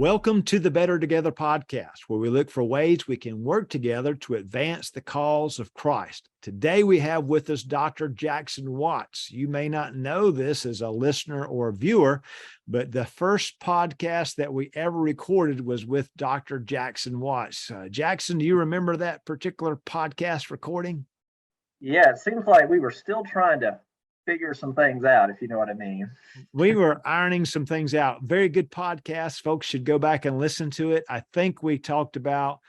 Welcome to the Better Together podcast, where we look for ways we can work together to advance the cause of Christ. Today, we have with us Dr. Jackson Watts. You may not know this as a listener or a viewer, but the first podcast that we ever recorded was with Dr. Jackson Watts. Jackson, do you remember that particular podcast recording? Yeah, it seems like we were still trying to figure some things out, if you know what I mean. We were ironing some things out. Very good podcast. Folks should go back and listen to it. I think we talked about,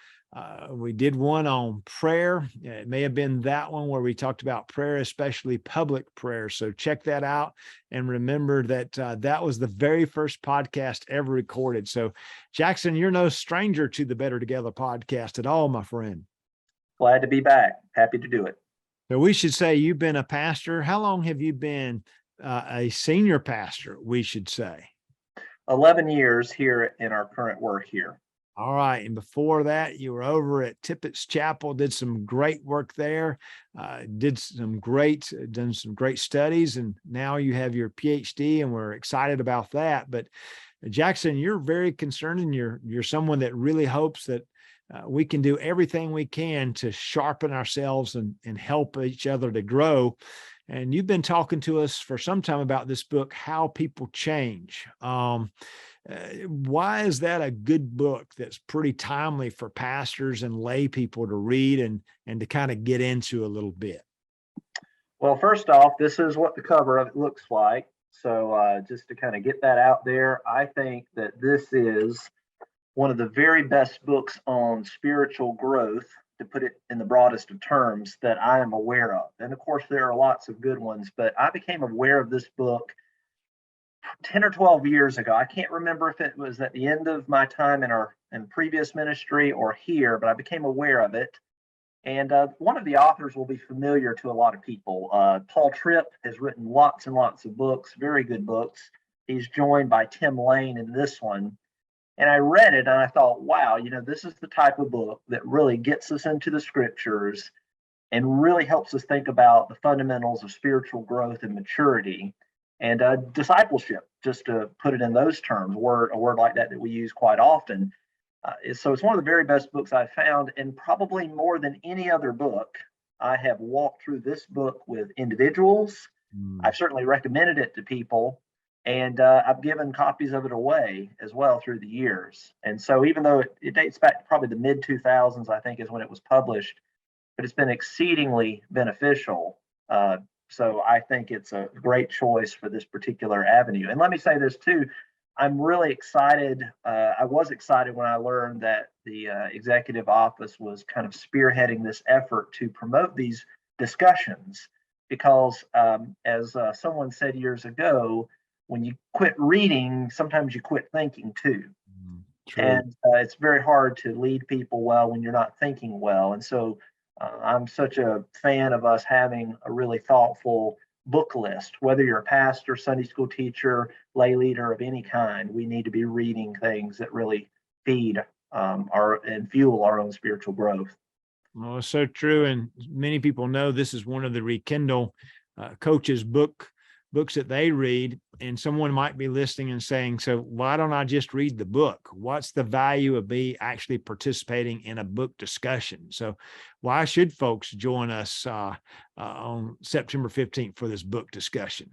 we did one on prayer. It may have been that one where we talked about prayer, especially public prayer. So check that out. And remember that that was the very first podcast ever recorded. So Jackson, you're no stranger to the Better Together podcast at all, my friend. Glad to be back. Happy to do it. So we should say you've been a pastor. How long have you been a senior pastor, we should say? 11 years here in our current work here. All right. And before that, you were over at Tippett's Chapel, did some great work there, done some great studies, and now you have your PhD, and we're excited about that. But Jackson, you're very concerned, and you're someone that really hopes that we can do everything we can to sharpen ourselves and help each other to grow. And you've been talking to us for some time about this book, How People Change. Why is that a good book that's pretty timely for pastors and lay people to read and to kind of get into a little bit? Well, first off, this is what the cover of it looks like. So just to kind of get that out there, I think that this is one of the very best books on spiritual growth, to put it in the broadest of terms, that I am aware of. And of course, there are lots of good ones, but I became aware of this book 10 or 12 years ago. I can't remember if it was at the end of my time in previous ministry or here, but I became aware of it. And one of the authors will be familiar to a lot of people. Paul Tripp has written lots and lots of books, very good books. He's joined by Tim Lane in this one. And I read it and I thought, wow, this is the type of book that really gets us into the scriptures and really helps us think about the fundamentals of spiritual growth and maturity and discipleship, just to put it in those terms, a word like that we use quite often. So it's one of the very best books I've found, and probably more than any other book, I have walked through this book with individuals. I've certainly recommended it to people. And I've given copies of it away as well through the years. And so even though it dates back to probably the mid-2000s, I think is when it was published, but it's been exceedingly beneficial. So I think it's a great choice for this particular avenue. And let me say this too, I'm really excited. I was excited when I learned that the executive office was kind of spearheading this effort to promote these discussions, because as someone said years ago, when you quit reading, sometimes you quit thinking too. True. And it's very hard to lead people well when you're not thinking well. And so I'm such a fan of us having a really thoughtful book list. Whether you're a pastor, Sunday school teacher, lay leader of any kind, we need to be reading things that really feed and fuel our own spiritual growth. Well, it's so true. And many people know this is one of the Rekindle coaches' books that they read, and someone might be listening and saying, so why don't I just read the book? What's the value of me actually participating in a book discussion? So why should folks join us on September 15th for this book discussion?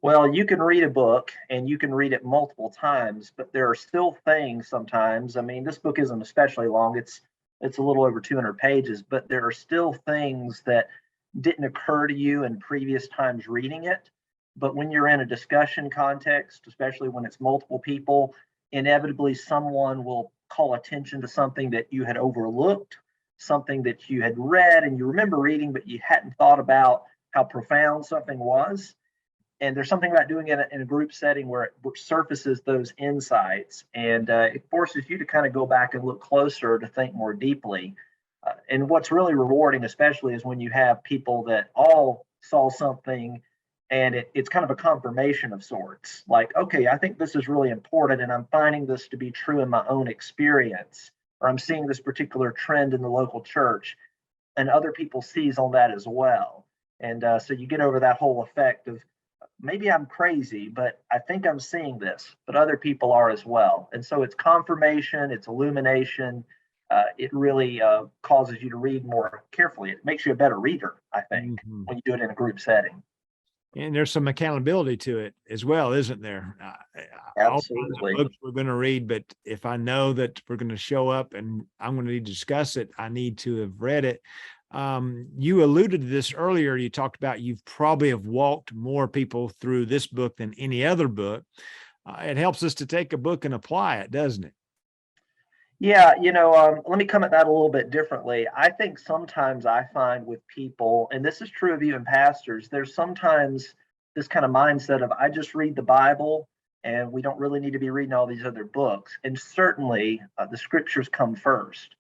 Well, you can read a book and you can read it multiple times, but there are still things sometimes. I mean, this book isn't especially long. It's a little over 200 pages, but there are still things that didn't occur to you in previous times reading it. But when you're in a discussion context, especially when it's multiple people, inevitably someone will call attention to something that you had overlooked, something that you had read and you remember reading, but you hadn't thought about how profound something was. And there's something about doing it in a group setting where it surfaces those insights, and it forces you to kind of go back and look closer, to think more deeply. And what's really rewarding, especially, is when you have people that all saw something and it's kind of a confirmation of sorts. Like, okay, I think this is really important and I'm finding this to be true in my own experience, or I'm seeing this particular trend in the local church and other people seize on that as well. And so you get over that whole effect of maybe I'm crazy, but I think I'm seeing this, but other people are as well. And so it's confirmation, it's illumination. It really causes you to read more carefully. It makes you a better reader, I think, Mhm. when you do it in a group setting. And there's some accountability to it as well, isn't there? All kinds of Absolutely. books we're going to read, but if I know that we're going to show up and I'm going to need to discuss it, I need to have read it. You alluded to this earlier. You talked about you've probably have walked more people through this book than any other book. It helps us to take a book and apply it, doesn't it? Yeah, let me come at that a little bit differently. I think sometimes I find with people, and this is true of even pastors, there's sometimes this kind of mindset of I just read the Bible and we don't really need to be reading all these other books. And certainly the scriptures come first.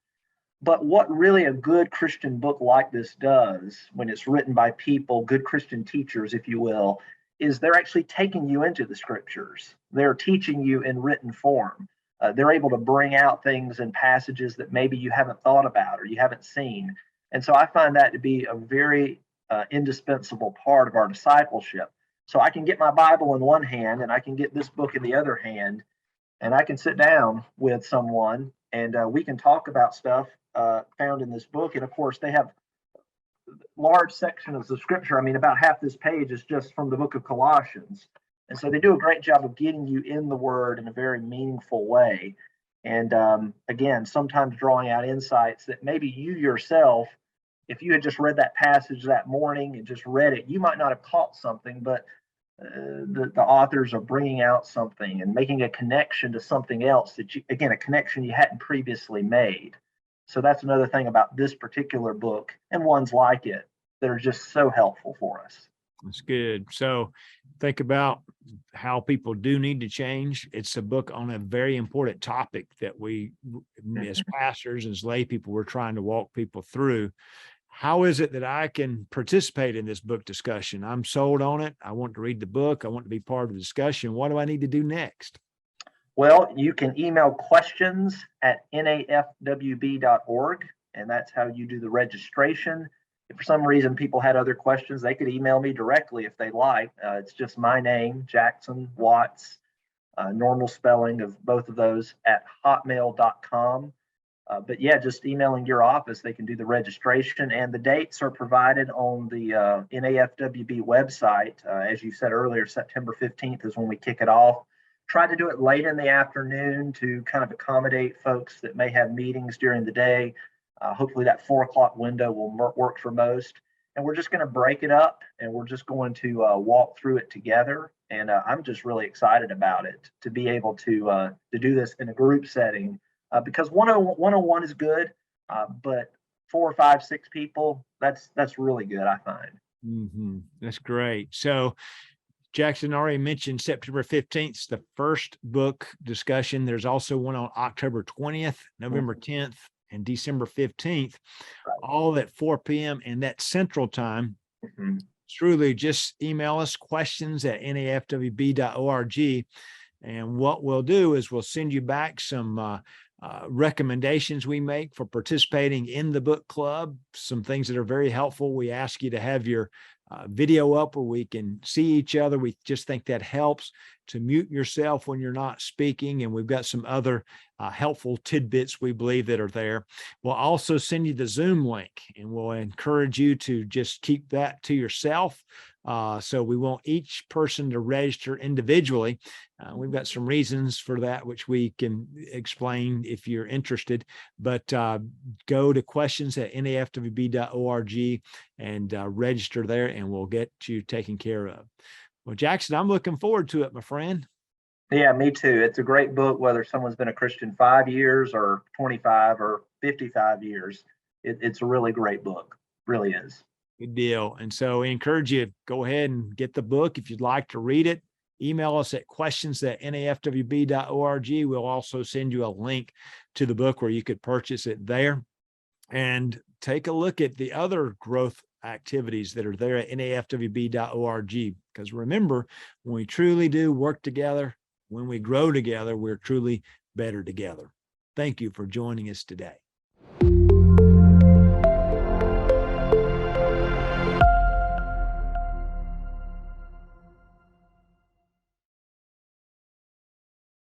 But what really a good Christian book like this does, when it's written by people, good Christian teachers, if you will, is they're actually taking you into the scriptures. They're teaching you in written form. They're able to bring out things and passages that maybe you haven't thought about or you haven't seen. And so I find that to be a very indispensable part of our discipleship. So I can get my Bible in one hand and I can get this book in the other hand, and I can sit down with someone and we can talk about stuff found in this book. And of course, they have large sections of scripture. I mean, about half this page is just from the book of Colossians. And so they do a great job of getting you in the word in a very meaningful way. And again, sometimes drawing out insights that maybe you yourself, if you had just read that passage that morning and just read it, you might not have caught something, but the authors are bringing out something and making a connection to something else that you, again, a connection you hadn't previously made. So that's another thing about this particular book and ones like it that are just so helpful for us. That's good. So think about how people do need to change. It's a book on a very important topic that we, as pastors, as lay people, we're trying to walk people through. How is it that I can participate in this book discussion? I'm sold on it. I want to read the book. I want to be part of the discussion. What do I need to do next? Well, you can email questions at nafwb.org, and that's how you do the registration. If for some reason people had other questions, they could email me directly if they like. It's just my name, Jackson Watts, normal spelling of both of those at hotmail.com. But yeah, just emailing your office, they can do the registration, and the dates are provided on the NAFWB website. As you said earlier, September 15th is when we kick it off. Try to do it late in the afternoon to kind of accommodate folks that may have meetings during the day. Hopefully that 4 o'clock window will work for most. And we're just going to break it up and we're just going to walk through it together. And I'm just really excited about it to be able to do this in a group setting because 101 is good, but 4 or 5, 6 people, that's really good, I find. Mm-hmm. That's great. So Jackson already mentioned September 15th is the first book discussion. There's also one on October 20th, November 10th, and December 15th, Right. all at 4 p.m. and that Central Time. Mm-hmm. Truly, just email us questions at nafwb.org. And what we'll do is we'll send you back some recommendations we make for participating in the book club, some things that are very helpful. We ask you to have your video up where we can see each other. We just think that helps to mute yourself when you're not speaking. And we've got some other helpful tidbits we believe that are there. We'll also send you the Zoom link and we'll encourage you to just keep that to yourself. So we want each person to register individually. We've got some reasons for that, which we can explain if you're interested, but go to questions at nafwb.org and register there and we'll get you taken care of. Well, Jackson, I'm looking forward to it, my friend. Yeah, me too. It's a great book, whether someone's been a Christian 5 years or 25 or 55 years. It's a really great book. Really is. Good deal. And so we encourage you to go ahead and get the book. If you'd like to read it, email us at questions@nafwb.org. We'll also send you a link to the book where you could purchase it there. And take a look at the other growth activities that are there at nafwb.org. Because remember, when we truly do work together, when we grow together, we're truly better together. Thank you for joining us today.